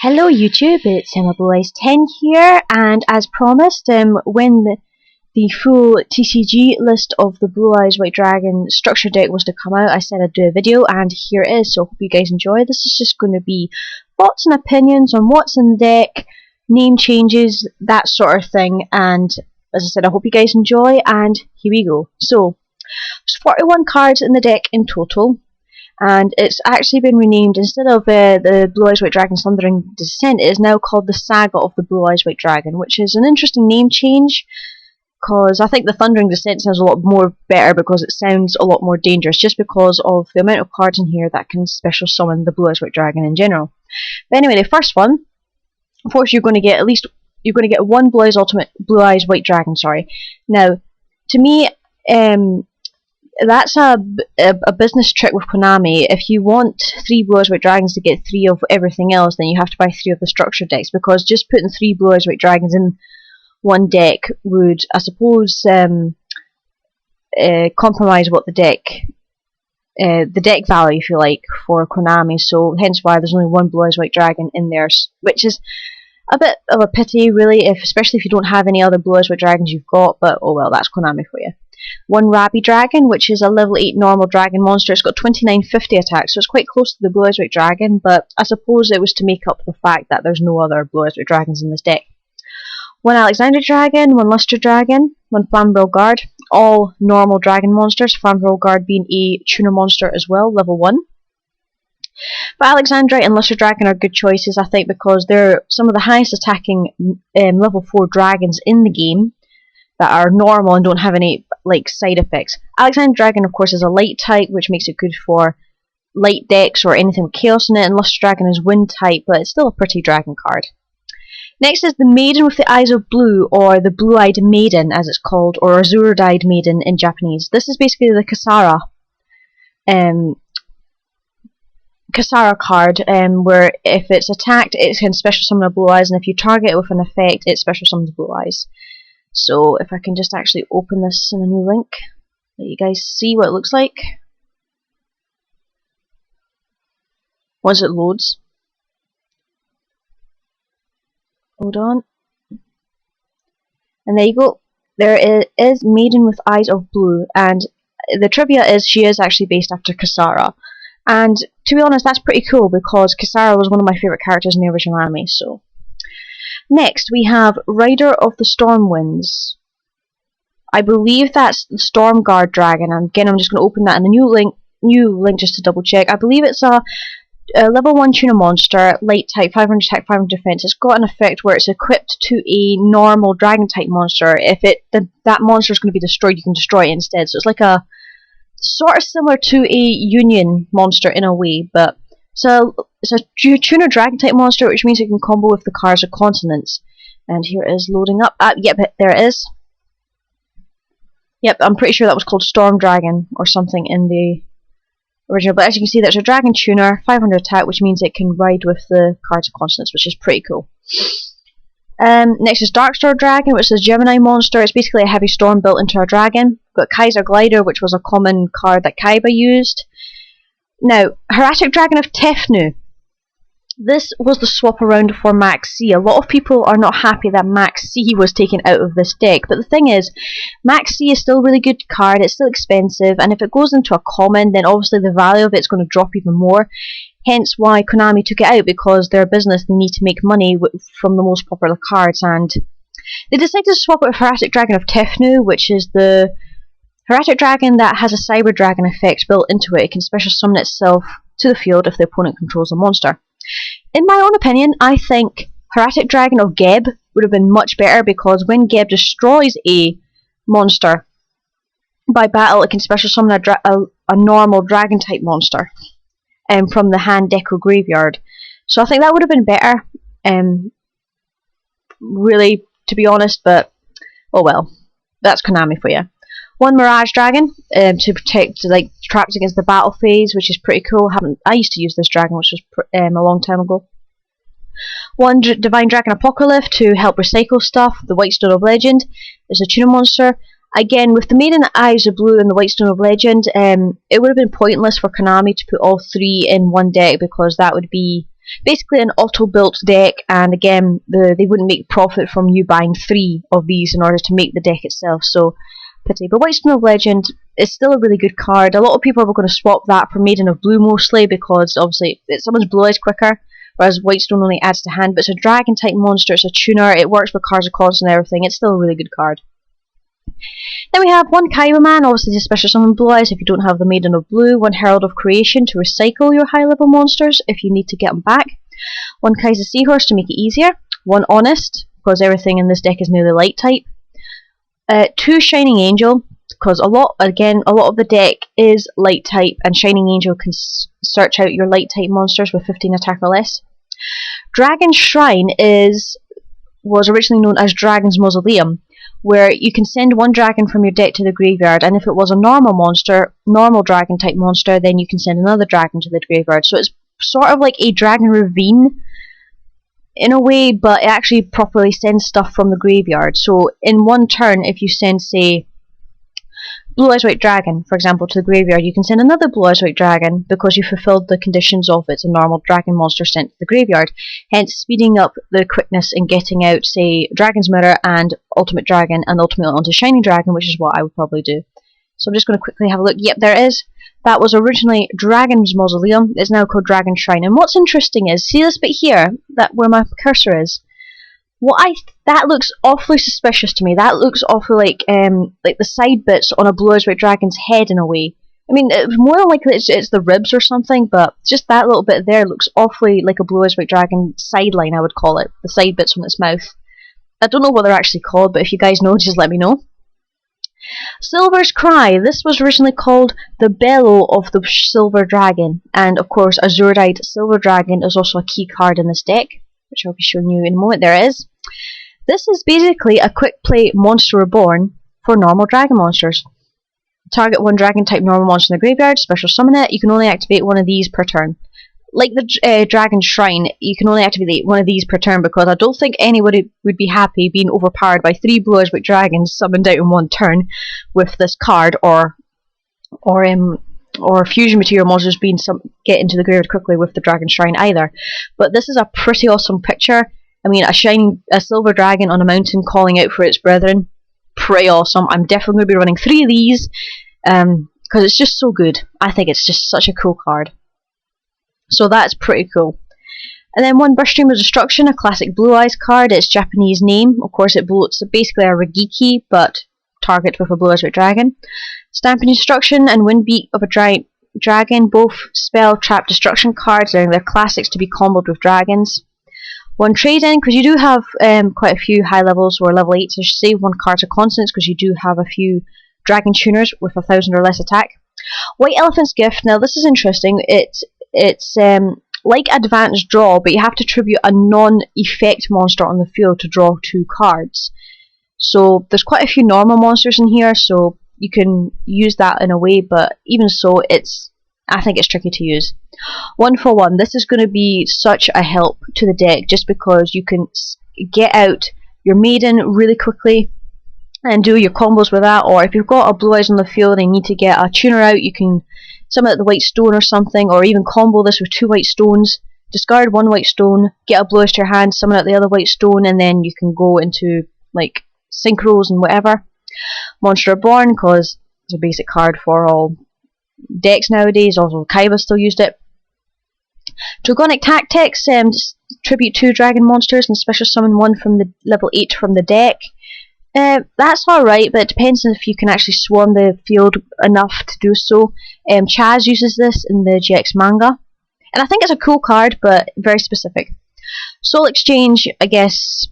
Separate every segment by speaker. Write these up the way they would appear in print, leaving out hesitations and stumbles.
Speaker 1: Hello YouTube, it's Blue-Eyes 10 here, and as promised, when the full TCG list of the Blue-Eyes White Dragon structure deck was to come out, I said I'd do a video, and here it is, so hope you guys enjoy. This is just going to be thoughts and opinions on what's in the deck, name changes, that sort of thing, and as I said, I hope you guys enjoy, and here we go. So, there's 41 cards in the deck in total. And it's actually been renamed, instead of the Blue-Eyes White Dragon Thundering Descent, it is now called the Saga of the Blue-Eyes White Dragon, which is an interesting name change, because I think the Thundering Descent sounds a lot more better because it sounds a lot more dangerous, just because of the amount of cards in here that can special summon the Blue-Eyes White Dragon in general. But anyway, the first one, of course you're going to get one Blue-Eyes White Dragon, sorry. Now, to me, that's a business trick with Konami. If you want 3 Blue-Eyes White Dragons to get 3 of everything else, then you have to buy 3 of the structure decks, because just putting 3 Blue-Eyes White Dragons in one deck would, I suppose, compromise what the deck value, if you like, for Konami. So hence why there's only one Blue-Eyes White Dragon in there, which is a bit of a pity, really, especially if you don't have any other Blue-Eyes White Dragons you've got, but oh well, that's Konami for you. One Rabby Dragon, which is a level 8 normal dragon monster. It's got 2950 attack, so it's quite close to the Blue-Eyes White Dragon, but I suppose it was to make up the fact that there's no other Blue-Eyes White Dragons in this deck. One Alexandra Dragon, one Luster Dragon, one Flamberl Guard, all normal dragon monsters, Flamberl Guard being a tuner monster as well, level 1. But Alexandrite and Luster Dragon are good choices, I think, because they're some of the highest attacking level 4 dragons in the game that are normal and don't have any side effects. Alexandra Dragon, of course, is a light type, which makes it good for light decks or anything with chaos in it, and Luster Dragon is wind type, but it's still a pretty dragon card. Next is the Maiden with the Eyes of Blue, or the Blue-Eyed Maiden as it's called, or Azure-Eyed Maiden in Japanese. This is basically the Kasara card, where if it's attacked, it can special summon a Blue Eyes, and if you target it with an effect, it special summons Blue Eyes. So if I can just actually open this in a new link, let you guys see what it looks like once it loads. Hold on. And there you go. There is Maiden with Eyes of Blue, and the trivia is she is actually based after Kasara. And to be honest, that's pretty cool, because Kasara was one of my favourite characters in the original anime, so. Next, we have Rider of the Stormwinds. I believe that's the Stormguard Dragon, and again, I'm just going to open that in the new link just to double check. I believe it's a level 1 tuner monster, light type, 500 attack, 500 defense. It's got an effect where it's equipped to a normal dragon type monster. If that monster is going to be destroyed, you can destroy it instead. So it's like a sort of similar to a Union monster in a way, but it's a tuner dragon type monster, which means it can combo with the cards of consonants. And here it is loading up. Yep, there it is. Yep, I'm pretty sure that was called Storm Dragon or something in the original. But as you can see, there's a dragon tuner, 500 attack, which means it can ride with the cards of consonants, which is pretty cool. Next is Darkstar Dragon, which is a Gemini monster. It's basically a heavy storm built into a dragon. We've got Kaiser Glider, which was a common card that Kaiba used. Now, Hieratic Dragon of Tefnu. This was the swap around for Max C. A lot of people are not happy that Max C was taken out of this deck, but the thing is, Max C is still a really good card, it's still expensive, and if it goes into a common, then obviously the value of it's going to drop even more. Hence why Konami took it out, because they're a business, they need to make money from the most popular cards, and they decided to swap it with Hieratic Dragon of Tefnu, which is the Hieratic Dragon that has a Cyber Dragon effect built into it. It can special summon itself to the field if the opponent controls a monster. In my own opinion, I think Hieratic Dragon of Geb would have been much better, because when Geb destroys a monster by battle, it can special summon a normal dragon type monster from the hand, deck, or graveyard. So I think that would have been better, really, to be honest, but oh well, that's Konami for you. One Mirage Dragon to protect traps against the battle phase, which is pretty cool. I used to use this dragon, which was a long time ago. One Divine Dragon Apocalypse to help recycle stuff. The White Stone of Legend is a tuner monster. Again, with the Maiden Eyes of Blue and the White Stone of Legend, it would have been pointless for Konami to put all 3 in one deck, because that would be Basically an auto-built deck, and again, they wouldn't make profit from you buying 3 of these in order to make the deck itself, so pity. But Whitestone of Legend is still a really good card. A lot of people are going to swap that for Maiden of Blue mostly, because obviously someone's Blue Eyes quicker, whereas Whitestone only adds to hand, but it's a dragon type monster, it's a tuner, it works with cards of cons and everything, it's still a really good card. Then we have one Kaiba Man, obviously to special summon Blue Eyes if you don't have the Maiden of Blue, one Herald of Creation to recycle your high level monsters if you need to get them back, one Kaiser Seahorse to make it easier, one Honest, because everything in this deck is nearly light type, 2 Shining Angel, because a lot of the deck is light type, and Shining Angel can search out your light type monsters with 15 attack or less. Dragon Shrine was originally known as Dragon's Mausoleum, where you can send one dragon from your deck to the graveyard, and if it was a normal dragon type monster, then you can send another dragon to the graveyard. So it's sort of like a Dragon Ravine in a way, but it actually properly sends stuff from the graveyard. So in one turn, if you send, say, Blue Eyes White Dragon, for example, to the graveyard, you can send another Blue Eyes White Dragon because you fulfilled the conditions of it's a normal dragon monster sent to the graveyard, hence speeding up the quickness in getting out, say, Dragon's Mirror and Ultimate Dragon, and ultimately onto Shiny Dragon, which is what I would probably do. So I'm just going to quickly have a look. Yep, there it is. That was originally Dragon's Mausoleum. It's now called Dragon Shrine. And what's interesting is, see this bit here, that where my cursor is? That looks awfully suspicious to me. That looks awfully like the side bits on a Blue Eyes White Dragon's head in a way. I mean, it's more likely it's the ribs or something, but just that little bit there looks awfully like a Blue Eyes White Dragon sideline, I would call it. The side bits from its mouth. I don't know what they're actually called, but if you guys know, just let me know. Silver's Cry. This was originally called the Bellow of the Silver Dragon, and of course Azure-Eyed Silver Dragon is also a key card in this deck, which I'll be showing you in a moment. There it is. This is basically a quick play Monster Reborn for normal dragon monsters. Target one dragon type normal monster in the graveyard, special summon it. You can only activate one of these per turn. Like the Dragon Shrine, you can only activate one of these per turn, because I don't think anybody would be happy being overpowered by 3 Blue Eyes White Dragons summoned out in one turn with this card, or fusion material monsters get into the graveyard quickly with the Dragon Shrine either. But this is a pretty awesome picture. I mean, a silver dragon on a mountain calling out for its brethren. Pretty awesome. I'm definitely going to be running 3 of these because it's just so good. I think it's just such a cool card. So that's pretty cool. And then one Burstream of Destruction, a classic Blue Eyes card. It's Japanese name. Of course, it's basically a Regiki, but target with a Blue Eyes White Dragon. Stamping Destruction and Windbeat of a Dragon, both spell trap destruction cards, and they're classics to be comboed with dragons. One Trade-In, because you do have quite a few high levels, or level 8s, I should say. One Cards of Constants, because you do have a few dragon tuners with 1,000 or less attack. White Elephant's Gift, now this is interesting. It's like Advanced Draw, but you have to tribute a non-effect monster on the field to draw 2 cards. So there's quite a few normal monsters in here, so you can use that in a way, but even so, I think it's tricky to use. 1 for 1. This is going to be such a help to the deck, just because you can get out your Maiden really quickly and do your combos with that, or if you've got a Blue Eyes on the field and you need to get a tuner out, you can summon at the white stone or something, or even combo this with 2 white stones, discard 1 white stone, get a Blue Eyes to your hand, summon at the other white stone, and then you can go into like synchros and whatever. Monster Reborn, because it's a basic card for all decks nowadays, although Kaiba still used it. Dragonic Tactics, just tribute 2 dragon monsters and special summon 1 from the level 8 from the deck. That's alright, but it depends on if you can actually swarm the field enough to do so. Chaz uses this in the GX manga, and I think it's a cool card, but very specific. Soul Exchange, I guess,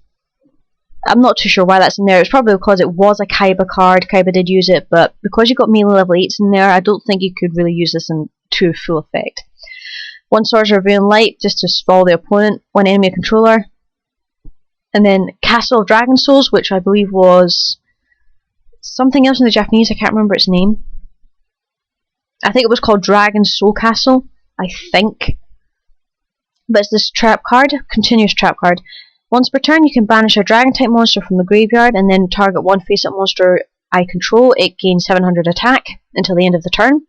Speaker 1: I'm not too sure why that's in there. It's probably because it was a Kaiba card. Kaiba did use it, but because you've got melee level 8s in there, I don't think you could really use this to full effect. 1 Sorcerer of Veil Light, just to follow the opponent. 1 enemy controller. And then Castle of Dragon Souls, which I believe was something else in the Japanese, I can't remember its name. I think it was called Dragon Soul Castle, I think. But it's this trap card, continuous trap card. Once per turn, you can banish a dragon type monster from the graveyard and then target 1 face-up monster I control. It gains 700 attack until the end of the turn.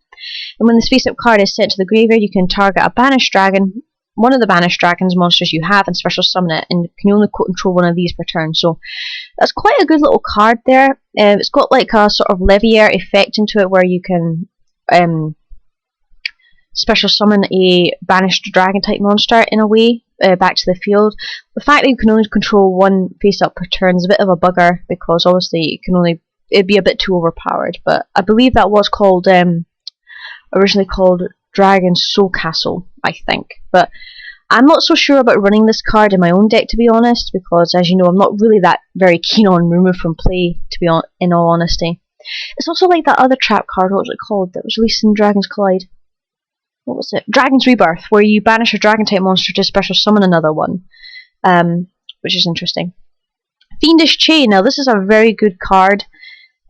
Speaker 1: And when this face-up card is sent to the graveyard, you can target a banished dragon one of the banished dragons monsters you have and special summon it, and can only control one of these per turn. So that's quite a good little card there. It's got like a sort of Levier effect into it where you can special summon a banished dragon type monster in a way back to the field. The fact that you can only control one face up per turn is a bit of a bugger, because obviously it'd be a bit too overpowered. But I believe that was called originally called Dragon Soul Castle, I think. But I'm not so sure about running this card in my own deck, to be honest, because as you know, I'm not really that very keen on remove from play, in all honesty. It's also like that other trap card, what was it called, that was released in Dragon's Collide? What was it? Dragon's Rebirth, where you banish a dragon type monster to special summon another one, which is interesting. Fiendish Chain, now this is a very good card.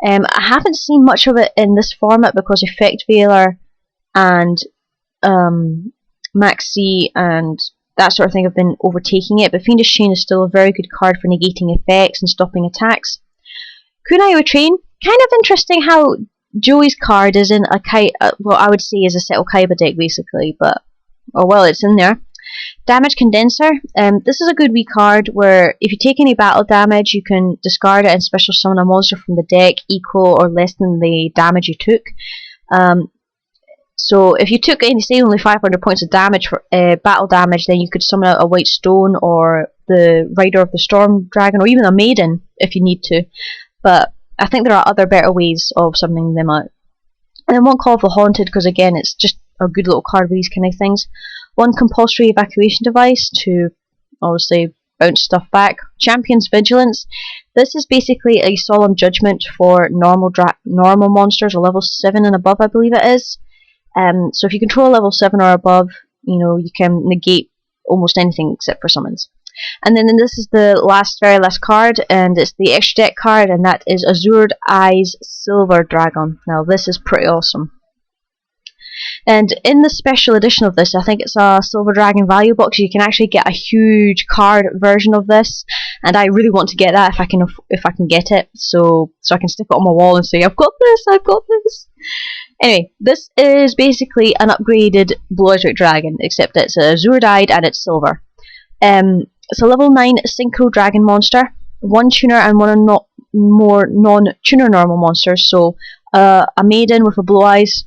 Speaker 1: I haven't seen much of it in this format because Effect Veiler and Maxi and that sort of thing have been overtaking it, but Fiendish Chain is still a very good card for negating effects and stopping attacks. Kunai Train, kind of interesting how Joey's card is in what I would say is a Seto Kaiba deck basically, but oh well, it's in there. Damage Condenser, this is a good wee card where if you take any battle damage you can discard it and special summon a monster from the deck equal or less than the damage you took. So if you took say only 500 points of damage for battle damage, then you could summon out a White Stone or the Rider of the Storm Dragon, or even a Maiden if you need to. But I think there are other better ways of summoning them out. And then one Call of the Haunted, because again it's just a good little card with these kind of things. One Compulsory Evacuation Device to obviously bounce stuff back. Champion's Vigilance. This is basically a solemn judgment for normal monsters, a level 7 and above I believe it is. So if you control level 7 or above, you can negate almost anything except for summons. And then this is the very last card, and it's the extra deck card, and that is Azure-Eyes Silver Dragon. Now this is pretty awesome. And in the special edition of this, I think it's a Silver Dragon value box, you can actually get a huge card version of this, and I really want to get that if I can get it, so I can stick it on my wall and say I've got this. Anyway, this is basically an upgraded Blue Eyes White Dragon, except it's azure-dyed and it's silver. It's a level 9 Synchro Dragon monster, one tuner and one more non-tuner normal monsters. So a Maiden with a Blue Eyes,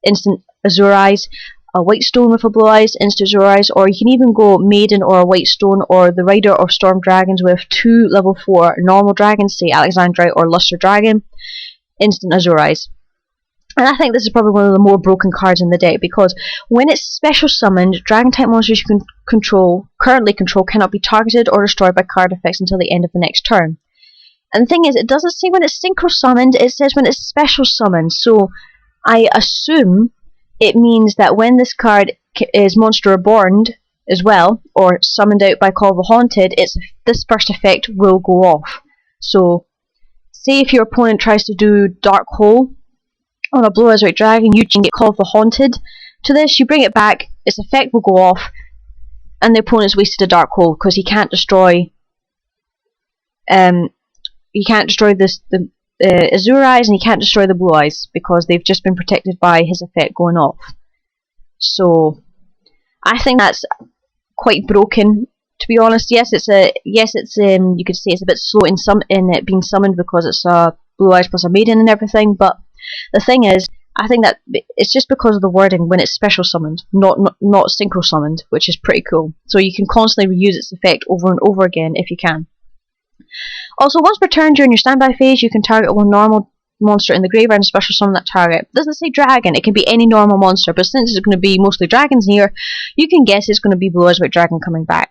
Speaker 1: instant Azure Eyes, a White Stone with a Blue Eyes, instant Azure Eyes, or you can even go Maiden or a White Stone or the Rider of Storm Dragons with 2 level 4 normal dragons, say Alexandrite or Luster Dragon, instant Azure Eyes. And I think this is probably one of the more broken cards in the deck, because when it's special summoned, dragon type monsters you can currently control cannot be targeted or destroyed by card effects until the end of the next turn. And the thing is, it doesn't say when it's synchro summoned, it says when it's special summoned. So I assume it means that when this card is monster reborn as well, or summoned out by Call of the Haunted, this first effect will go off. So say if your opponent tries to do Dark Hole on a Blue Eyes White Dragon, you can get Call of the Haunted to this, you bring it back, its effect will go off, and the opponent's wasted a Dark Hole because he can't destroy the Azure Eyes, and he can't destroy the Blue Eyes because they've just been protected by his effect going off. So I think that's quite broken, to be honest. Yes, it's you could say it's a bit slow in it being summoned because it's a Blue Eyes plus a Maiden and everything, but the thing is, I think that it's just because of the wording when it's special summoned, not synchro summoned, which is pretty cool. So you can constantly reuse its effect over and over again if you can. Also, once per turn during your standby phase, you can target one normal monster in the graveyard and special summon that target. It doesn't say dragon, it can be any normal monster, but since it's going to be mostly dragons here, you can guess it's going to be Blue Eyes White Dragon coming back.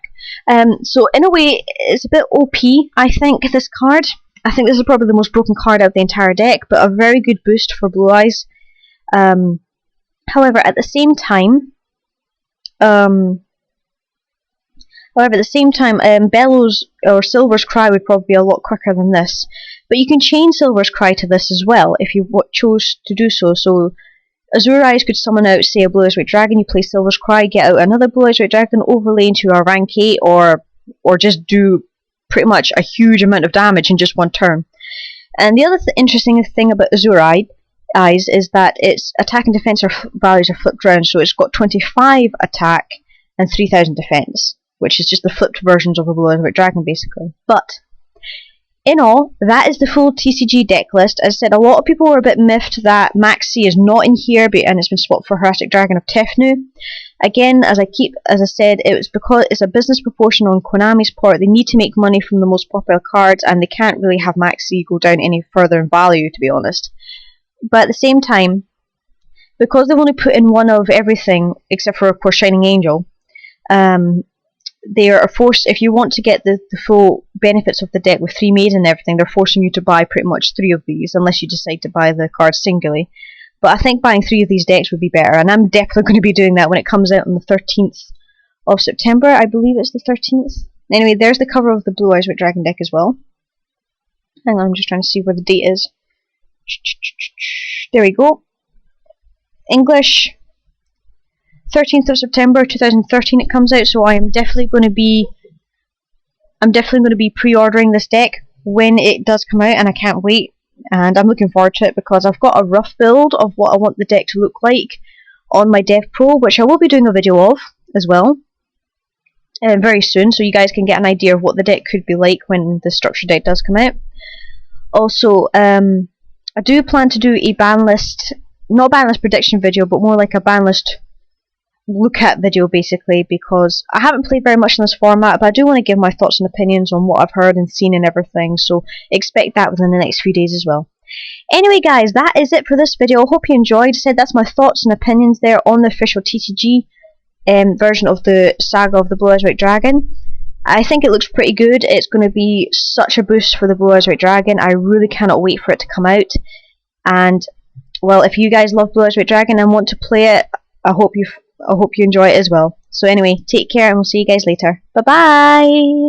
Speaker 1: So in a way, it's a bit OP, I think, this card. I think this is probably the most broken card out of the entire deck, but a very good boost for Blue Eyes. However, at the same time, Bellows or Silver's Cry would probably be a lot quicker than this. But you can chain Silver's Cry to this as well if you chose to do so. So Azure-Eyes could summon out, say, a Blue Eyes White Dragon, you play Silver's Cry, get out another Blue Eyes White Dragon, overlay into a rank 8, or just do pretty much a huge amount of damage in just one turn. And the other interesting thing about Azure-Eyes is that its attack and defense values are flipped around, so it's got 25 attack and 3000 defense, which is just the flipped versions of a Blue Eyes White Dragon basically. But in all, that is the full TCG deck list. As I said, a lot of people were a bit miffed that Maxi is not in here and it's been swapped for Horastic Dragon of Tefnu. Again, as I said, it was because it's a business proportion on Konami's part. They need to make money from the most popular cards, and they can't really have Maxi go down any further in value, to be honest. But at the same time, because they've only put in one of everything, except for, of course, Shining Angel, they are forced, if you want to get the full benefits of the deck with 3 maids and everything, they're forcing you to buy pretty much 3 of these, unless you decide to buy the cards singly. But I think buying 3 of these decks would be better, and I'm definitely going to be doing that when it comes out on the 13th of September. I believe it's the 13th. Anyway, there's the cover of the Blue Eyes White Dragon deck as well. Hang on, I'm just trying to see where the date is. There we go. English, 13th of September 2013 it comes out, so I'm definitely going to be pre-ordering this deck when it does come out, and I can't wait. And I'm looking forward to it because I've got a rough build of what I want the deck to look like on my Dev Pro, which I will be doing a video of as well very soon, so you guys can get an idea of what the deck could be like when the structure deck does come out. Also, I do plan to do a ban list, not ban list prediction video, but more like a ban list look at video basically, because I haven't played very much in this format, but I do want to give my thoughts and opinions on what I've heard and seen and everything, so expect that within the next few days as well. Anyway guys, that is it for this video. I hope you enjoyed. I said that's my thoughts and opinions there on the official TCG version of the Saga of the Blue Eyes White Dragon. I think it looks pretty good. It's going to be such a boost for the Blue Eyes White Dragon. I really cannot wait for it to come out. And well, if you guys love Blue Eyes White Dragon and want to play it, I hope you enjoy it as well. So anyway, take care and we'll see you guys later. Bye bye!